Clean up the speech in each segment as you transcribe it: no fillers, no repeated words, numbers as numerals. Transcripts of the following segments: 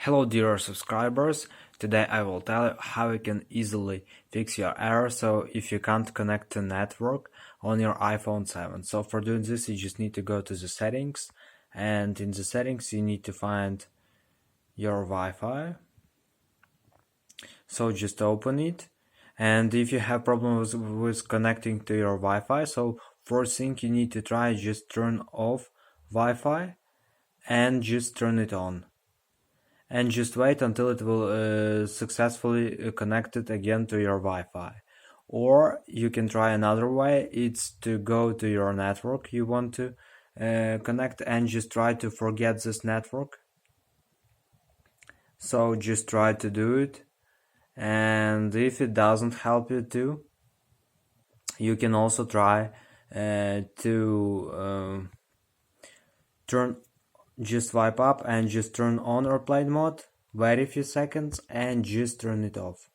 Hello dear subscribers, today I will tell you how you can easily fix your error so if you can't connect to network on your iPhone 7. So for doing this you just need to go to the settings, and in the settings you need to find your Wi-Fi. So just open it, and if you have problems with connecting to your Wi-Fi, so first thing you need to try is just turn off Wi-Fi and just turn it on. And just wait until it will successfully connected again to your Wi-Fi. Or you can try another way, it's to go to your network you want to connect and just try to forget this network. So just try to do it, and if it doesn't help you too, you can also try to just swipe up and just turn on airplane mode, wait a few seconds and just turn it off.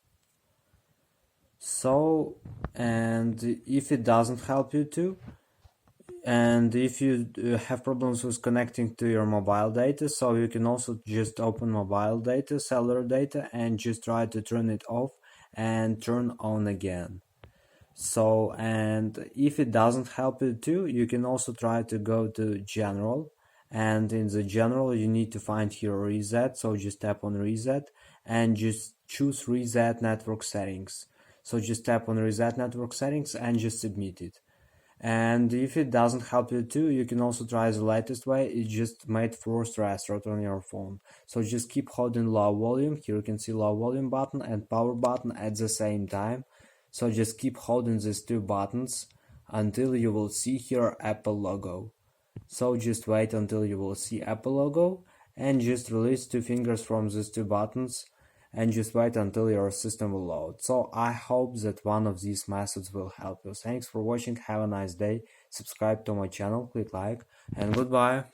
So, and if it doesn't help you too, and if you have problems with connecting to your mobile data, so you can also just open mobile data, cellular data, and just try to turn it off and turn on again. So, and if it doesn't help you too, you can also try to go to general, and in the general you need to find here reset. So just tap on reset and just choose reset network settings. So just tap on reset network settings and just submit it. And if it doesn't help you too, you can also try the latest way. It just made forced restart on your phone. So just keep holding low volume. Here you can see low volume button and power button at the same time. So just keep holding these two buttons until you will see here Apple logo. So just wait until you will see Apple logo and just release two fingers from these two buttons and just wait until your system will load. So I hope that one of these methods will help you. Thanks for watching, have a nice day, subscribe to my channel, click like, and goodbye.